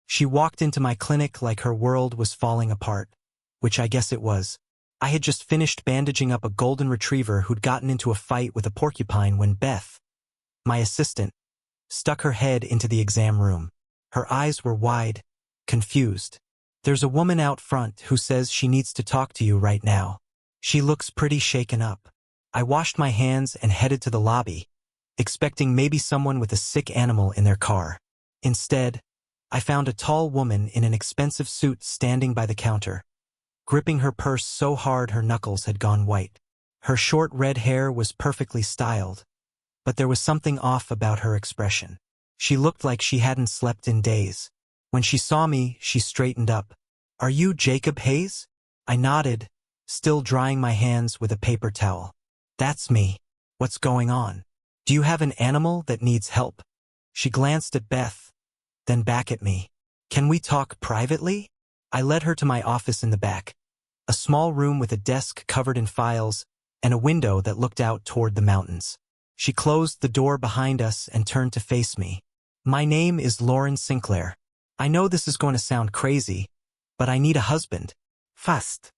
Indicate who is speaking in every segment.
Speaker 1: She walked into my clinic like her world was falling apart, which I guess it was. I had just finished bandaging up a golden retriever who'd gotten into a fight with a porcupine when Beth, my assistant, stuck her head into the exam room. Her eyes were wide, confused. "There's a woman out front who says she needs to talk to you right now. She looks pretty shaken up." I washed my hands and headed to the lobby, expecting maybe someone with a sick animal in their car. Instead, I found a tall woman in an expensive suit standing by the counter, gripping her purse so hard her knuckles had gone white. Her short red hair was perfectly styled, but there was something off about her expression. She looked like she hadn't slept in days. When she saw me, she straightened up. "Are you Jacob Hayes?" I nodded, still drying my hands with a paper towel. "That's me. What's going on? Do you have an animal that needs help?" She glanced at Beth, then back at me. "Can we talk privately?" I led her to my office in the back, a small room with a desk covered in files and a window that looked out toward the mountains. She closed the door behind us and turned to face me. "My name is Lauren Sinclair. I know this is going to sound crazy, but I need a husband. Fast."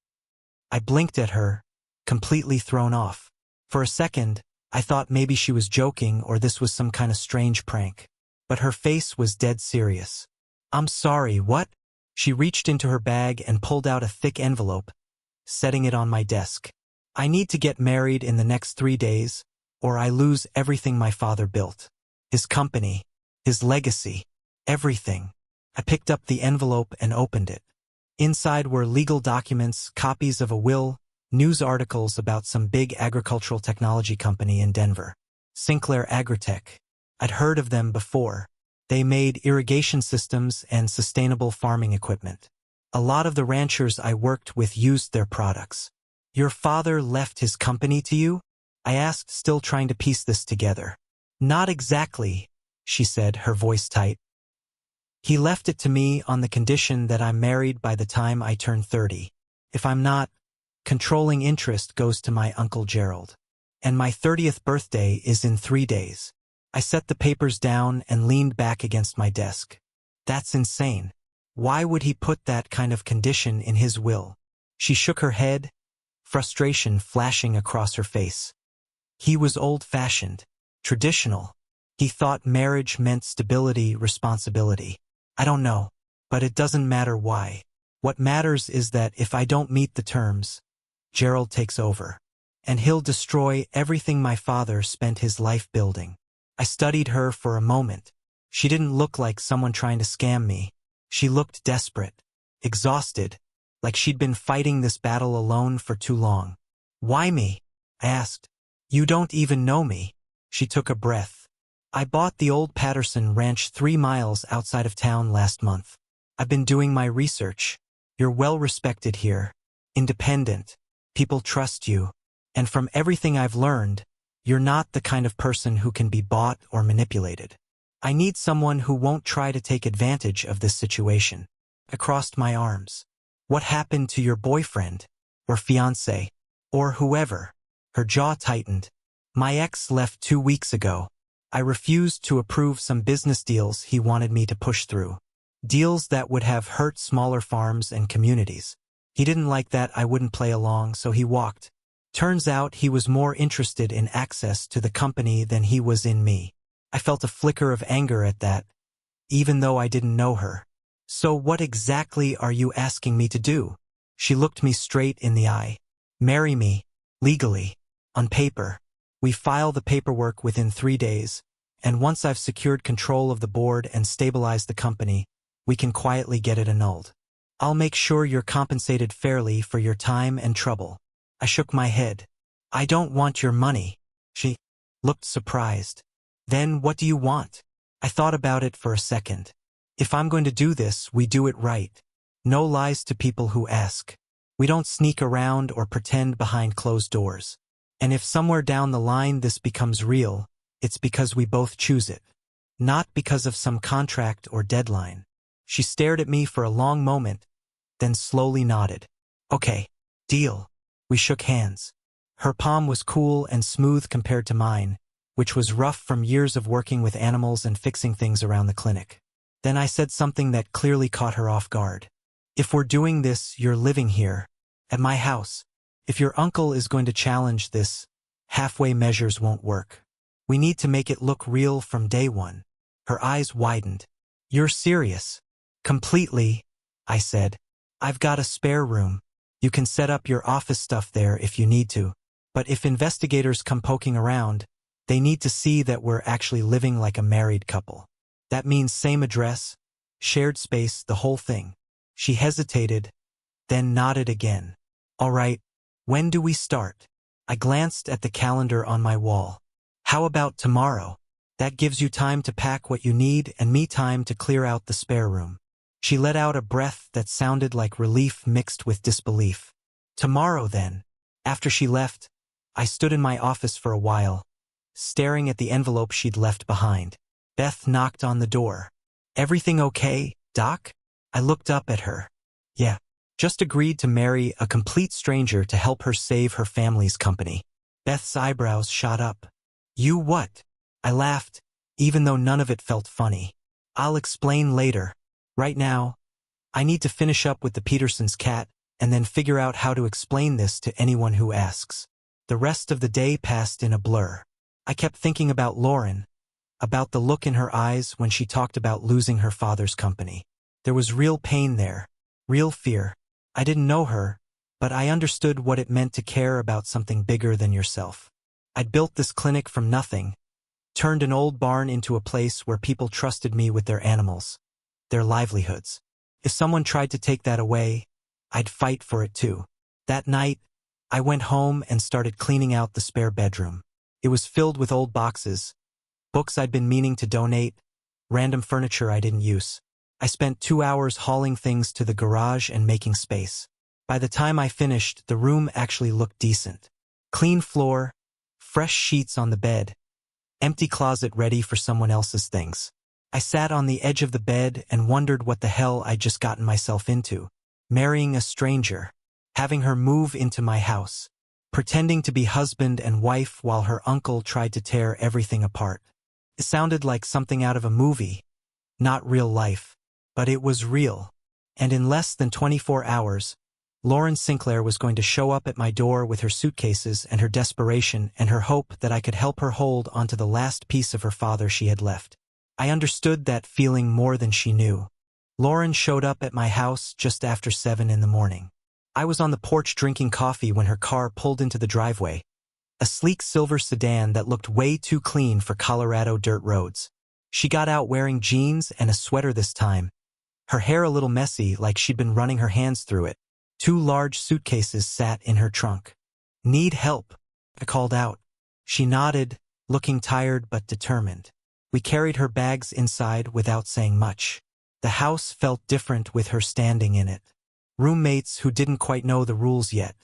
Speaker 1: I blinked at her, completely thrown off. For a second, I thought maybe she was joking or this was some kind of strange prank. But her face was dead serious. "I'm sorry, what?" She reached into her bag and pulled out a thick envelope, setting it on my desk. "I need to get married in the next 3 days, or I lose everything my father built. His company, his legacy, everything." I picked up the envelope and opened it. Inside were legal documents, copies of a will, news articles about some big agricultural technology company in Denver. Sinclair Agritech. I'd heard of them before. They made irrigation systems and sustainable farming equipment. A lot of the ranchers I worked with used their products. "Your father left his company to you?" I asked, still trying to piece this together. "Not exactly," she said, her voice tight. "He left it to me on the condition that I'm married by the time I turn 30. If I'm not, controlling interest goes to my Uncle Gerald. And my 30th birthday is in 3 days. I set the papers down and leaned back against my desk. "That's insane. Why would he put that kind of condition in his will?" She shook her head, frustration flashing across her face. "He was old-fashioned, traditional. He thought marriage meant stability, responsibility. I don't know, but it doesn't matter why. What matters is that if I don't meet the terms, Gerald takes over. And he'll destroy everything my father spent his life building." I studied her for a moment. She didn't look like someone trying to scam me. She looked desperate, exhausted, like she'd been fighting this battle alone for too long. "Why me?" I asked. "You don't even know me." She took a breath. "I bought the old Patterson Ranch 3 miles outside of town last month. I've been doing my research. You're well respected here, independent. People trust you. And from everything I've learned, you're not the kind of person who can be bought or manipulated. I need someone who won't try to take advantage of this situation." I crossed my arms. "What happened to your boyfriend, or fiancé, or whoever?" Her jaw tightened. "My ex left 2 weeks ago. I refused to approve some business deals he wanted me to push through. Deals that would have hurt smaller farms and communities. He didn't like that I wouldn't play along, so he walked. Turns out he was more interested in access to the company than he was in me." I felt a flicker of anger at that, even though I didn't know her. "So what exactly are you asking me to do?" She looked me straight in the eye. "Marry me, legally, on paper. We file the paperwork within 3 days, and once I've secured control of the board and stabilized the company, we can quietly get it annulled. I'll make sure you're compensated fairly for your time and trouble." I shook my head. "I don't want your money." She looked surprised. "Then what do you want?" I thought about it for a second. "If I'm going to do this, we do it right. No lies to people who ask. We don't sneak around or pretend behind closed doors. And if somewhere down the line this becomes real, it's because we both choose it. Not because of some contract or deadline." She stared at me for a long moment, then slowly nodded. "Okay, deal." We shook hands. Her palm was cool and smooth compared to mine, which was rough from years of working with animals and fixing things around the clinic. Then I said something that clearly caught her off guard. If we're doing this, you're living here, at my house. If your uncle is going to challenge this, halfway measures won't work. We need to make it look real from day one. Her eyes widened. You're serious? Completely, I said. I've got a spare room. You can set up your office stuff there if you need to. But if investigators come poking around, they need to see that we're actually living like a married couple. That means same address, shared space, the whole thing. She hesitated, then nodded again. All right, when do we start? I glanced at the calendar on my wall. How about tomorrow? That gives you time to pack what you need and me time to clear out the spare room. She let out a breath that sounded like relief mixed with disbelief. Tomorrow then. After she left, I stood in my office for a while, staring at the envelope she'd left behind. Beth knocked on the door. Everything okay, Doc? I looked up at her. Yeah. Just agreed to marry a complete stranger to help her save her family's company. Beth's eyebrows shot up. You what? I laughed, even though none of it felt funny. I'll explain later. Right now, I need to finish up with the Petersons' cat and then figure out how to explain this to anyone who asks. The rest of the day passed in a blur. I kept thinking about Lauren, about the look in her eyes when she talked about losing her father's company. There was real pain there, real fear. I didn't know her, but I understood what it meant to care about something bigger than yourself. I'd built this clinic from nothing, turned an old barn into a place where people trusted me with their animals, their livelihoods. If someone tried to take that away, I'd fight for it too. That night, I went home and started cleaning out the spare bedroom. It was filled with old boxes, books I'd been meaning to donate, random furniture I didn't use. I spent 2 hours hauling things to the garage and making space. By the time I finished, the room actually looked decent. Clean floor, fresh sheets on the bed, empty closet ready for someone else's things. I sat on the edge of the bed and wondered what the hell I'd just gotten myself into. Marrying a stranger, having her move into my house, pretending to be husband and wife while her uncle tried to tear everything apart. It sounded like something out of a movie, not real life. But it was real. And in less than 24 hours, Lauren Sinclair was going to show up at my door with her suitcases and her desperation and her hope that I could help her hold onto the last piece of her father she had left. I understood that feeling more than she knew. Lauren showed up at my house just after 7 in the morning. I was on the porch drinking coffee when her car pulled into the driveway, a sleek silver sedan that looked way too clean for Colorado dirt roads. She got out wearing jeans and a sweater this time, her hair a little messy like she'd been running her hands through it. 2 large suitcases sat in her trunk. Need help? I called out. She nodded, looking tired but determined. We carried her bags inside without saying much. The house felt different with her standing in it. Roommates who didn't quite know the rules yet.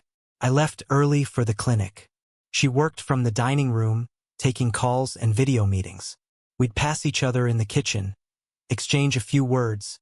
Speaker 1: I left early for the clinic. She worked from the dining room, taking calls and video meetings. We'd pass each other in the kitchen, exchange a few words,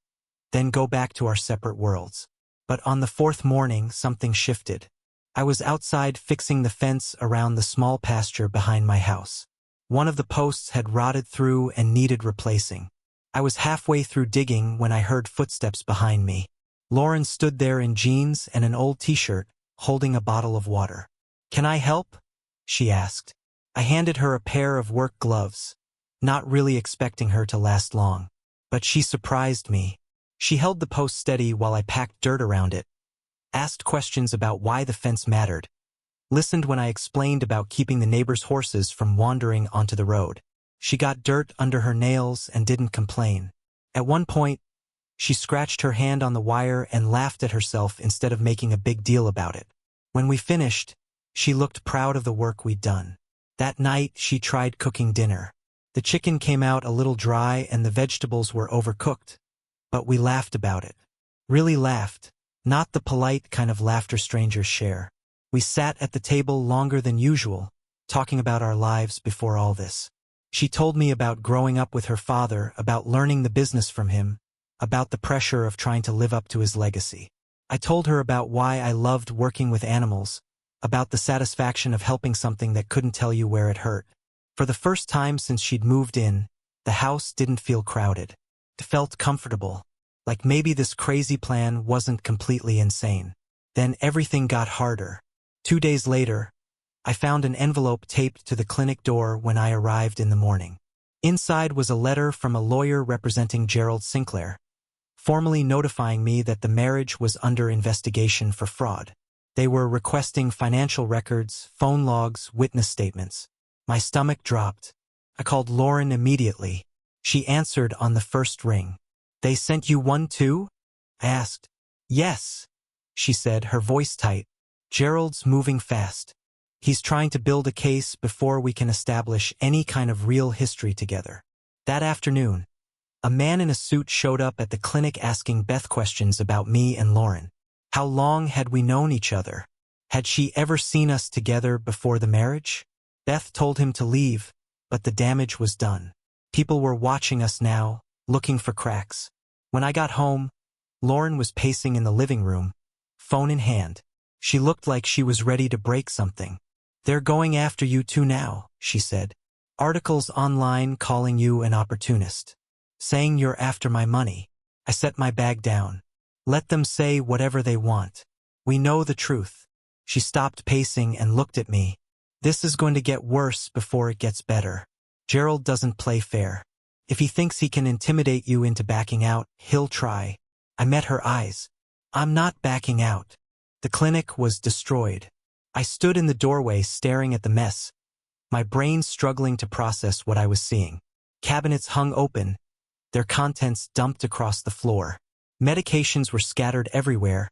Speaker 1: then go back to our separate worlds. But on the 4th morning, something shifted. I was outside fixing the fence around the small pasture behind my house. One of the posts had rotted through and needed replacing. I was halfway through digging when I heard footsteps behind me. Lauren stood there in jeans and an old t-shirt, holding a bottle of water. "Can I help?" she asked. I handed her a pair of work gloves, not really expecting her to last long. But she surprised me. She held the post steady while I packed dirt around it, asked questions about why the fence mattered, listened when I explained about keeping the neighbors' horses from wandering onto the road. She got dirt under her nails and didn't complain. At one point, she scratched her hand on the wire and laughed at herself instead of making a big deal about it. When we finished, she looked proud of the work we'd done. That night, she tried cooking dinner. The chicken came out a little dry and the vegetables were overcooked. But we laughed about it. Really laughed, not the polite kind of laughter strangers share. We sat at the table longer than usual, talking about our lives before all this. She told me about growing up with her father, about learning the business from him, about the pressure of trying to live up to his legacy. I told her about why I loved working with animals, about the satisfaction of helping something that couldn't tell you where it hurt. For the first time since she'd moved in, the house didn't feel crowded. It felt comfortable, like maybe this crazy plan wasn't completely insane. Then everything got harder. 2 days later, I found an envelope taped to the clinic door when I arrived in the morning. Inside was a letter from a lawyer representing Gerald Sinclair, formally notifying me that the marriage was under investigation for fraud. They were requesting financial records, phone logs, witness statements. My stomach dropped. I called Lauren immediately. She answered on the first ring. "They sent you one too?" I asked. "Yes," she said, her voice tight. "Gerald's moving fast. He's trying to build a case before we can establish any kind of real history together." That afternoon, a man in a suit showed up at the clinic asking Beth questions about me and Lauren. How long had we known each other? Had she ever seen us together before the marriage? Beth told him to leave, but the damage was done. People were watching us now, looking for cracks. When I got home, Lauren was pacing in the living room, phone in hand. She looked like she was ready to break something. "They're going after you too now," she said. "Articles online calling you an opportunist, saying you're after my money." I set my bag down. "Let them say whatever they want. We know the truth." She stopped pacing and looked at me. "This is going to get worse before it gets better. Gerald doesn't play fair. If he thinks he can intimidate you into backing out, he'll try." I met her eyes. "I'm not backing out." The clinic was destroyed. I stood in the doorway staring at the mess, my brain struggling to process what I was seeing. Cabinets hung open, their contents dumped across the floor. Medications were scattered everywhere,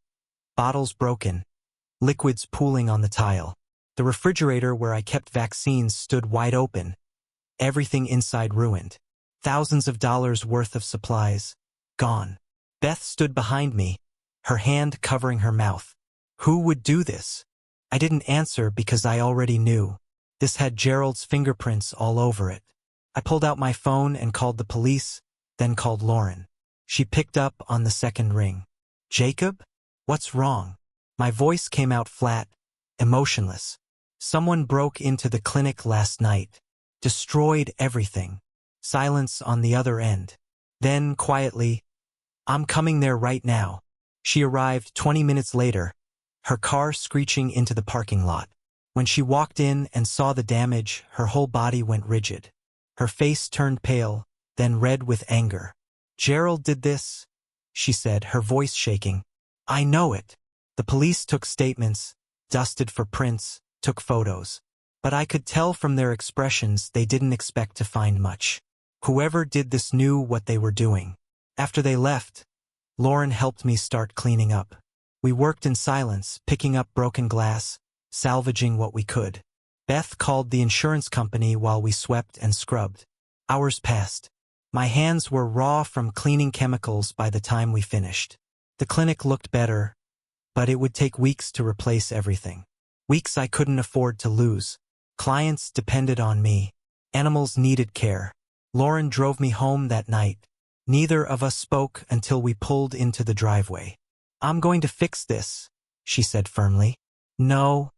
Speaker 1: bottles broken, liquids pooling on the tile. The refrigerator where I kept vaccines stood wide open, everything inside ruined. Thousands of dollars worth of supplies, gone. Beth stood behind me, her hand covering her mouth. Who would do this? I didn't answer because I already knew. This had Gerald's fingerprints all over it. I pulled out my phone and called the police, then called Lauren. She picked up on the second ring. "Jacob? What's wrong?" My voice came out flat, emotionless. "Someone broke into the clinic last night. Destroyed everything." Silence on the other end. Then, quietly, "I'm coming there right now." She arrived 20 minutes later, her car screeching into the parking lot. When she walked in and saw the damage, her whole body went rigid. Her face turned pale, then red with anger. "Gerald did this," she said, her voice shaking. "I know it." The police took statements, dusted for prints, took photos. But I could tell from their expressions they didn't expect to find much. Whoever did this knew what they were doing. After they left, Lauren helped me start cleaning up. We worked in silence, picking up broken glass, salvaging what we could. Beth called the insurance company while we swept and scrubbed. Hours passed. My hands were raw from cleaning chemicals by the time we finished. The clinic looked better, but it would take weeks to replace everything. Weeks I couldn't afford to lose. Clients depended on me. Animals needed care. Lauren drove me home that night. Neither of us spoke until we pulled into the driveway. "I'm going to fix this," she said firmly. "No."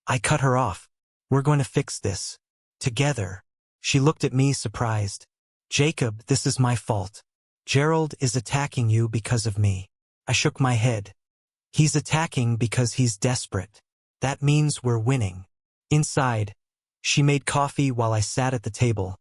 Speaker 1: I cut her off. "We're going to fix this. Together." She looked at me surprised. "Jacob, this is my fault. Gerald is attacking you because of me." I shook my head. "He's attacking because he's desperate. That means we're winning." Inside, she made coffee while I sat at the table,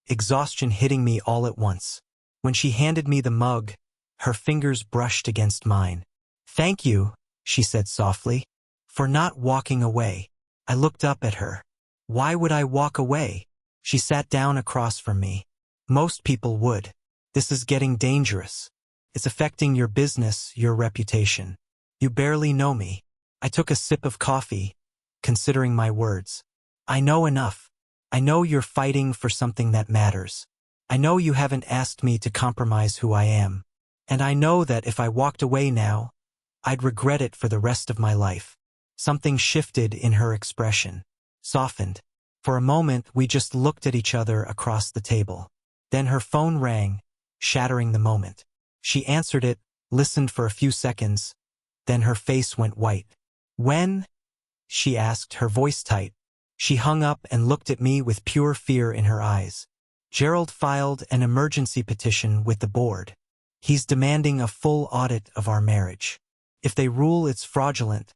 Speaker 1: exhaustion hitting me all at once. When she handed me the mug, her fingers brushed against mine. "Thank you," she said softly, "for not walking away." I looked up at her. Why would I walk away? She sat down across from me. "Most people would. This is getting dangerous. It's affecting your business, your reputation. You barely know me." I took a sip of coffee, considering my words. "I know enough. I know you're fighting for something that matters. I know you haven't asked me to compromise who I am. And I know that if I walked away now, I'd regret it for the rest of my life." Something shifted in her expression, softened. For a moment, we just looked at each other across the table. Then her phone rang, shattering the moment. She answered it, listened for a few seconds, then her face went white. "When?" she asked, her voice tight. She hung up and looked at me with pure fear in her eyes. Gerald filed an emergency petition with the board. He's demanding a full audit of our marriage. If they rule it's fraudulent,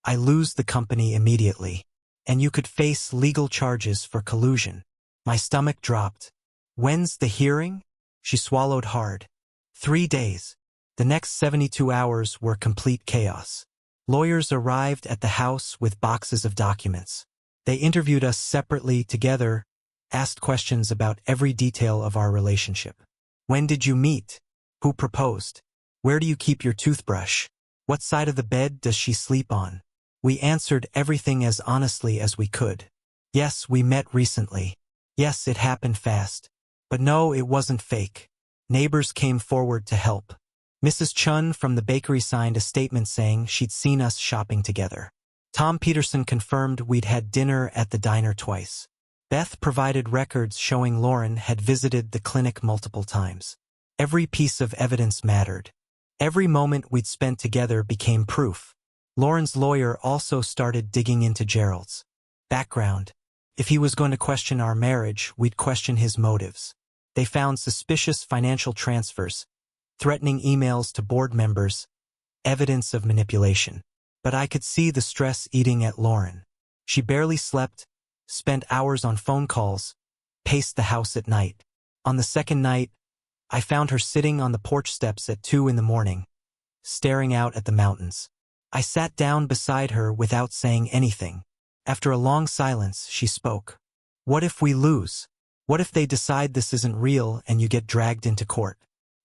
Speaker 1: I lose the company immediately, and you could face legal charges for collusion. My stomach dropped. When's the hearing? She swallowed hard. 3 days. The next 72 hours were complete chaos. Lawyers arrived at the house with boxes of documents. They interviewed us separately together, asked questions about every detail of our relationship. When did you meet? Who proposed? Where do you keep your toothbrush? What side of the bed does she sleep on? We answered everything as honestly as we could. Yes, we met recently. Yes, it happened fast. But no, it wasn't fake. Neighbors came forward to help. Mrs. Chun from the bakery signed a statement saying she'd seen us shopping together. Tom Peterson confirmed we'd had dinner at the diner twice. Beth provided records showing Lauren had visited the clinic multiple times. Every piece of evidence mattered. Every moment we'd spent together became proof. Lauren's lawyer also started digging into Gerald's background. If he was going to question our marriage, we'd question his motives. They found suspicious financial transfers, threatening emails to board members, evidence of manipulation. But I could see the stress eating at Lauren. She barely slept, spent hours on phone calls, paced the house at night. On the second night, I found her sitting on the porch steps at 2 in the morning, staring out at the mountains. I sat down beside her without saying anything. After a long silence, she spoke. What if we lose? What if they decide this isn't real and you get dragged into court?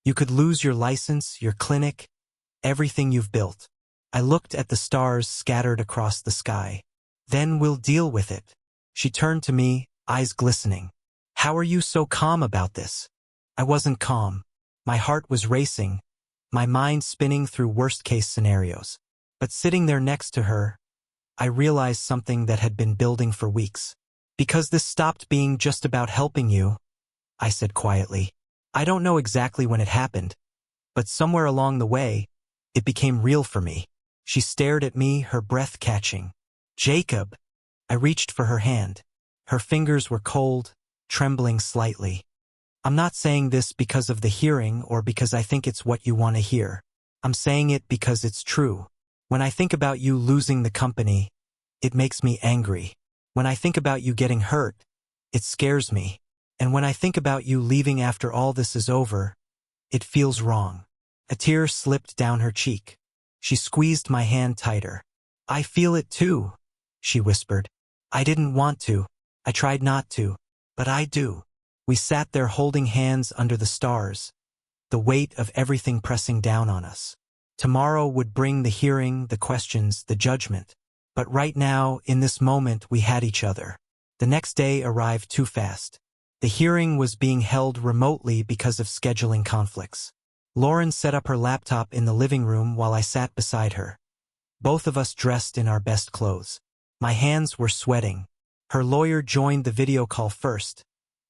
Speaker 1: You could lose your license, your clinic, everything you've built. I looked at the stars scattered across the sky. Then we'll deal with it. She turned to me, eyes glistening. How are you so calm about this? I wasn't calm. My heart was racing, my mind spinning through worst-case scenarios. But sitting there next to her, I realized something that had been building for weeks. Because this stopped being just about helping you, I said quietly. I don't know exactly when it happened, but somewhere along the way, it became real for me. She stared at me, her breath catching. Jacob! I reached for her hand. Her fingers were cold, trembling slightly. I'm not saying this because of the hearing or because I think it's what you want to hear. I'm saying it because it's true. When I think about you losing the company, it makes me angry. When I think about you getting hurt, it scares me. And when I think about you leaving after all this is over, it feels wrong. A tear slipped down her cheek. She squeezed my hand tighter. I feel it too, she whispered. I didn't want to. I tried not to. But I do. We sat there holding hands under the stars, the weight of everything pressing down on us. Tomorrow would bring the hearing, the questions, the judgment. But right now, in this moment, we had each other. The next day arrived too fast. The hearing was being held remotely because of scheduling conflicts. Lauren set up her laptop in the living room while I sat beside her. Both of us dressed in our best clothes. My hands were sweating. Her lawyer joined the video call first.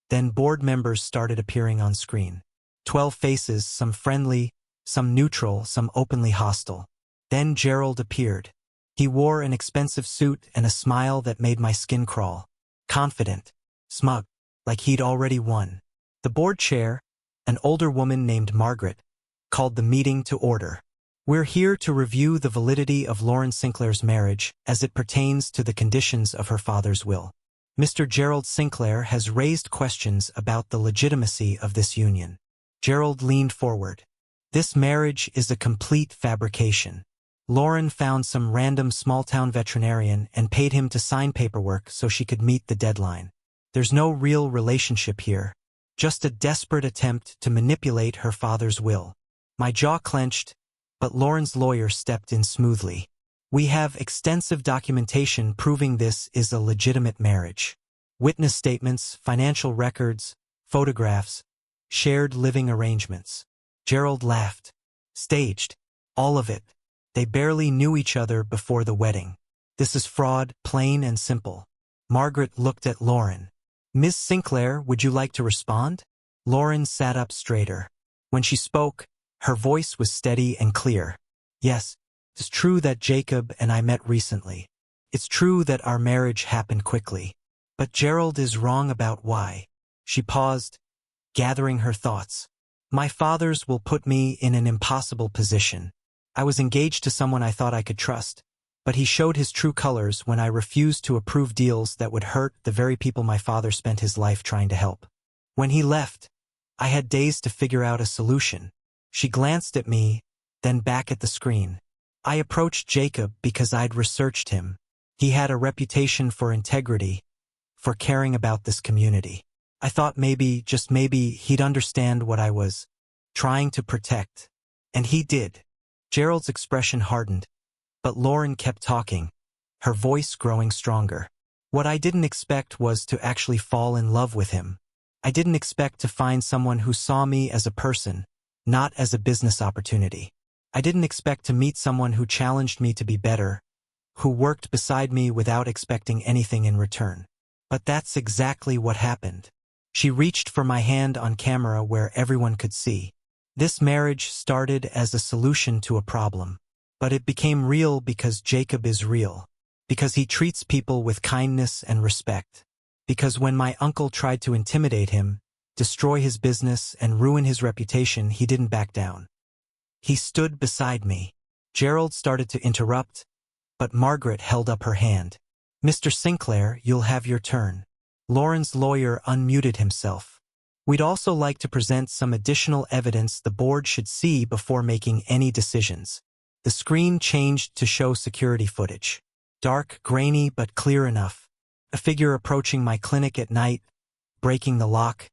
Speaker 1: Then board members started appearing on screen. 12 faces, some friendly, some neutral, some openly hostile. Then Gerald appeared. He wore an expensive suit and a smile that made my skin crawl. Confident, smug, like he'd already won. The board chair, an older woman named Margaret, called the meeting to order. We're here to review the validity of Lauren Sinclair's marriage as it pertains to the conditions of her father's will. Mr. Gerald Sinclair has raised questions about the legitimacy of this union. Gerald leaned forward. This marriage is a complete fabrication. Lauren found some random small-town veterinarian and paid him to sign paperwork so she could meet the deadline. There's no real relationship here, just a desperate attempt to manipulate her father's will. My jaw clenched, but Lauren's lawyer stepped in smoothly. We have extensive documentation proving this is a legitimate marriage. Witness statements, financial records, photographs, shared living arrangements. Gerald laughed. Staged. All of it. They barely knew each other before the wedding. This is fraud, plain and simple. Margaret looked at Lauren. Ms. Sinclair, would you like to respond? Lauren sat up straighter. When she spoke, her voice was steady and clear. Yes, it's true that Jacob and I met recently. It's true that our marriage happened quickly. But Gerald is wrong about why. She paused, gathering her thoughts. My father's will put me in an impossible position. I was engaged to someone I thought I could trust, but he showed his true colors when I refused to approve deals that would hurt the very people my father spent his life trying to help. When he left, I had days to figure out a solution. She glanced at me, then back at the screen. I approached Jacob because I'd researched him. He had a reputation for integrity, for caring about this community. I thought maybe, just maybe, he'd understand what I was trying to protect. And he did. Gerald's expression hardened, but Lauren kept talking, her voice growing stronger. What I didn't expect was to actually fall in love with him. I didn't expect to find someone who saw me as a person, not as a business opportunity. I didn't expect to meet someone who challenged me to be better, who worked beside me without expecting anything in return. But that's exactly what happened. She reached for my hand on camera where everyone could see. This marriage started as a solution to a problem, but it became real because Jacob is real, because he treats people with kindness and respect, because when my uncle tried to intimidate him, destroy his business, and ruin his reputation, he didn't back down. He stood beside me. Gerald started to interrupt, but Margaret held up her hand. Mr. Sinclair, you'll have your turn. Lauren's lawyer unmuted himself. We'd also like to present some additional evidence the board should see before making any decisions. The screen changed to show security footage. Dark, grainy, but clear enough. A figure approaching my clinic at night, breaking the lock,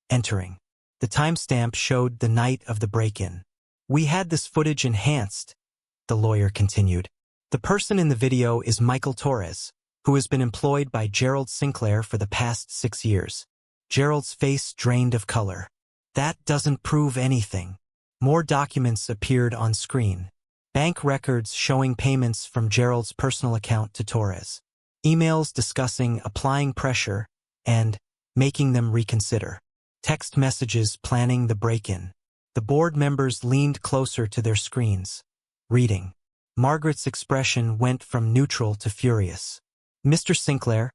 Speaker 1: entering. The timestamp showed the night of the break-in. We had this footage enhanced, the lawyer continued. The person in the video is Michael Torres, who has been employed by Gerald Sinclair for the past 6 years. Gerald's face drained of color. That doesn't prove anything. More documents appeared on screen. Bank records showing payments from Gerald's personal account to Torres. Emails discussing applying pressure and making them reconsider. Text messages planning the break-in. The board members leaned closer to their screens, reading. Margaret's expression went from neutral to furious. Mr. Sinclair,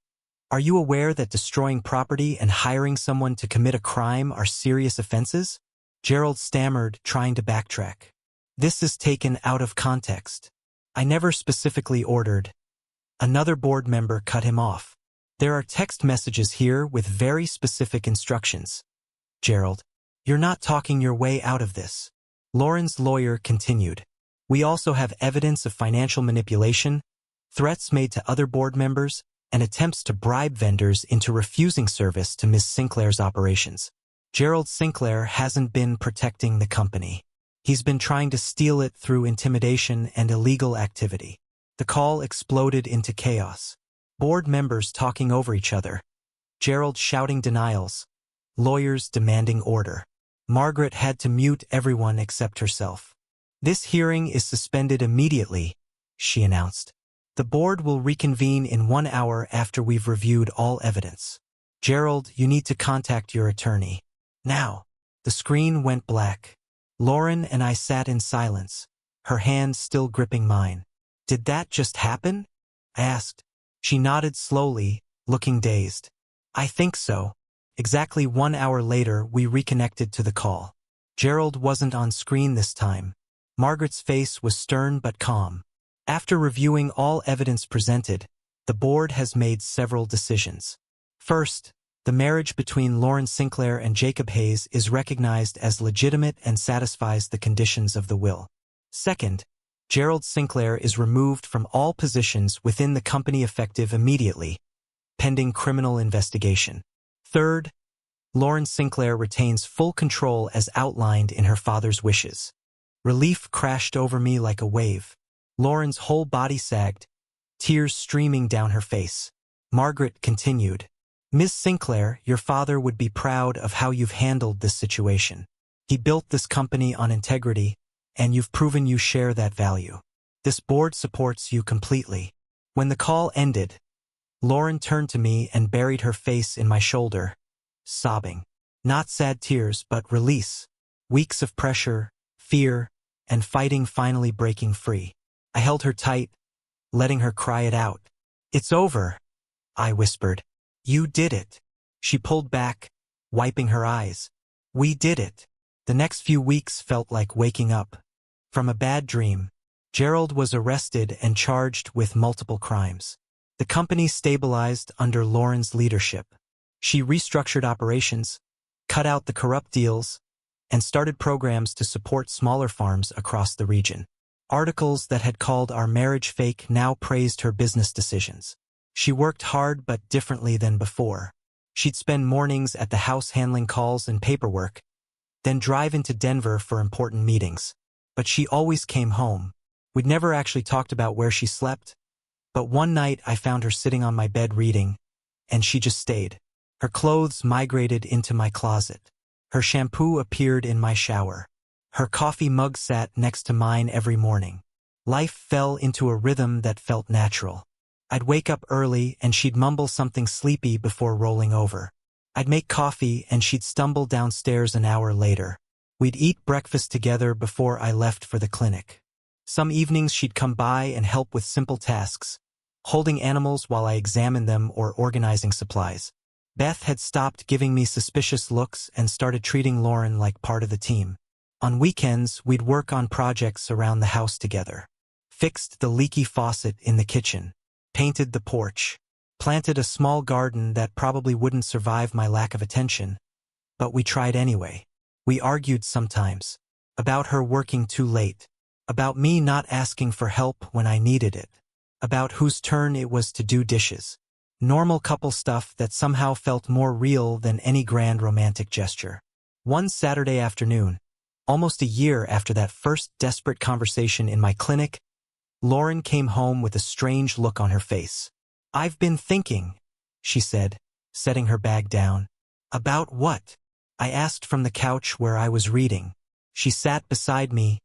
Speaker 1: are you aware that destroying property and hiring someone to commit a crime are serious offenses? Gerald stammered, trying to backtrack. This is taken out of context. I never specifically ordered. Another board member cut him off. There are text messages here with very specific instructions. Gerald, you're not talking your way out of this. Lauren's lawyer continued. We also have evidence of financial manipulation, threats made to other board members, and attempts to bribe vendors into refusing service to Ms. Sinclair's operations. Gerald Sinclair hasn't been protecting the company. He's been trying to steal it through intimidation and illegal activity. The call exploded into chaos. Board members talking over each other. Gerald shouting denials. Lawyers demanding order. Margaret had to mute everyone except herself. This hearing is suspended immediately, she announced. The board will reconvene in 1 hour after we've reviewed all evidence. Gerald, you need to contact your attorney. Now. The screen went black. Lauren and I sat in silence, her hand still gripping mine. Did that just happen? I asked. She nodded slowly, looking dazed. I think so. Exactly 1 hour later, we reconnected to the call. Gerald wasn't on screen this time. Margaret's face was stern but calm. After reviewing all evidence presented, the board has made several decisions. First, the marriage between Lauren Sinclair and Jacob Hayes is recognized as legitimate and satisfies the conditions of the will. Second, Gerald Sinclair is removed from all positions within the company effective immediately, pending criminal investigation. Third, Lauren Sinclair retains full control as outlined in her father's wishes. Relief crashed over me like a wave. Lauren's whole body sagged, tears streaming down her face. Margaret continued. Ms. Sinclair, your father would be proud of how you've handled this situation. He built this company on integrity, and you've proven you share that value. This board supports you completely. When the call ended, Lauren turned to me and buried her face in my shoulder, sobbing. Not sad tears, but release. Weeks of pressure, fear, and fighting finally breaking free. I held her tight, letting her cry it out. It's over, I whispered. You did it. She pulled back, wiping her eyes. We did it. The next few weeks felt like waking up from a bad dream. Gerald was arrested and charged with multiple crimes. The company stabilized under Lauren's leadership. She restructured operations, cut out the corrupt deals, and started programs to support smaller farms across the region. Articles that had called our marriage fake now praised her business decisions. She worked hard but differently than before. She'd spend mornings at the house handling calls and paperwork, then drive into Denver for important meetings. But she always came home. We'd never actually talked about where she slept, but one night I found her sitting on my bed reading, and she just stayed. Her clothes migrated into my closet. Her shampoo appeared in my shower. Her coffee mug sat next to mine every morning. Life fell into a rhythm that felt natural. I'd wake up early and she'd mumble something sleepy before rolling over. I'd make coffee and she'd stumble downstairs an hour later. We'd eat breakfast together before I left for the clinic. Some evenings she'd come by and help with simple tasks, holding animals while I examined them or organizing supplies. Beth had stopped giving me suspicious looks and started treating Lauren like part of the team. On weekends, we'd work on projects around the house together. Fixed the leaky faucet in the kitchen, painted the porch, planted a small garden that probably wouldn't survive my lack of attention, but we tried anyway. We argued sometimes, about her working too late, about me not asking for help when I needed it, about whose turn it was to do dishes. Normal couple stuff that somehow felt more real than any grand romantic gesture. One Saturday afternoon, almost a year after that first desperate conversation in my clinic, Lauren came home with a strange look on her face. "I've been thinking," she said, setting her bag down. "About what?" I asked from the couch where I was reading. She sat beside me,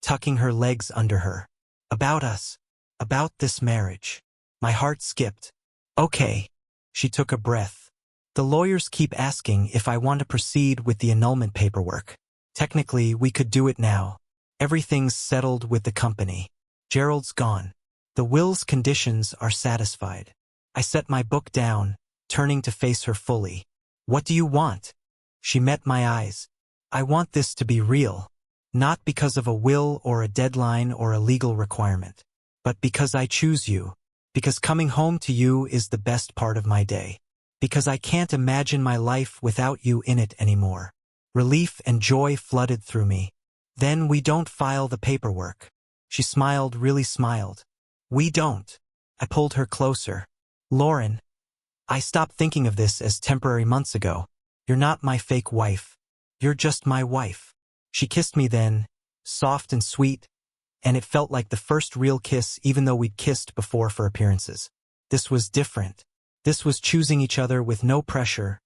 Speaker 1: tucking her legs under her. "About us. About this marriage." My heart skipped. "Okay." She took a breath. "The lawyers keep asking if I want to proceed with the annulment paperwork. Technically, we could do it now. Everything's settled with the company. Gerald's gone. The will's conditions are satisfied." I set my book down, turning to face her fully. "What do you want?" She met my eyes. "I want this to be real. Not because of a will or a deadline or a legal requirement, but because I choose you. Because coming home to you is the best part of my day. Because I can't imagine my life without you in it anymore." Relief and joy flooded through me. "Then we don't file the paperwork." She smiled, really smiled. "We don't." I pulled her closer. "Lauren, I stopped thinking of this as temporary months ago. You're not my fake wife. You're just my wife." She kissed me then, soft and sweet, and it felt like the first real kiss even though we'd kissed before for appearances. This was different. This was choosing each other with no pressure,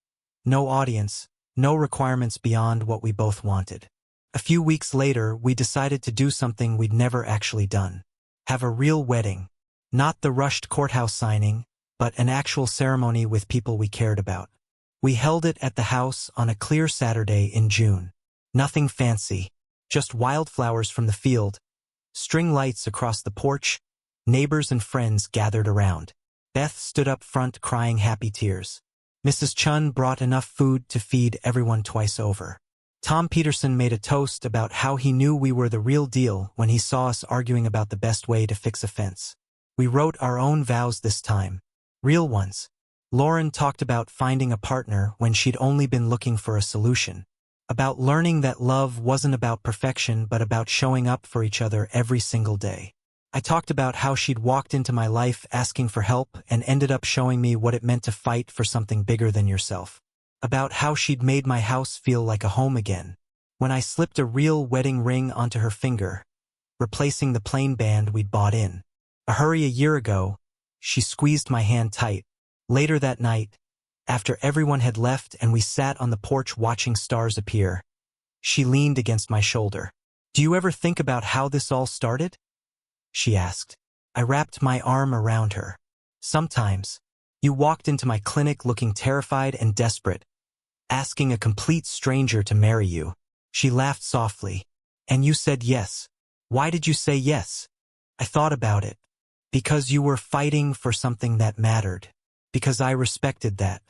Speaker 1: no audience, no requirements beyond what we both wanted. A few weeks later, we decided to do something we'd never actually done. Have a real wedding. Not the rushed courthouse signing, but an actual ceremony with people we cared about. We held it at the house on a clear Saturday in June. Nothing fancy, just wildflowers from the field, string lights across the porch, neighbors and friends gathered around. Beth stood up front crying happy tears. Mrs. Chun brought enough food to feed everyone twice over. Tom Peterson made a toast about how he knew we were the real deal when he saw us arguing about the best way to fix a fence. We wrote our own vows this time. Real ones. Lauren talked about finding a partner when she'd only been looking for a solution. About learning that love wasn't about perfection but about showing up for each other every single day. I talked about how she'd walked into my life asking for help and ended up showing me what it meant to fight for something bigger than yourself. About how she'd made my house feel like a home again. When I slipped a real wedding ring onto her finger, replacing the plain band we'd bought in. A hurry a year ago, she squeezed my hand tight. Later that night, after everyone had left and we sat on the porch watching stars appear, she leaned against my shoulder. "Do you ever think about how this all started?" she asked. I wrapped my arm around her. "Sometimes. You walked into my clinic looking terrified and desperate, asking a complete stranger to marry you." She laughed softly. "And you said yes. Why did you say yes?" I thought about it. "Because you were fighting for something that mattered. Because I respected that.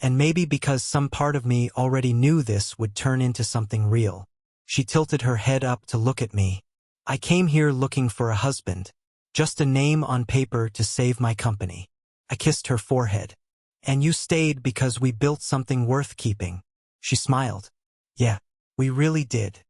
Speaker 1: And maybe because some part of me already knew this would turn into something real. She tilted her head up to look at me. I came here looking for a husband. Just a name on paper to save my company. I kissed her forehead. And you stayed because we built something worth keeping. She smiled. Yeah, we really did.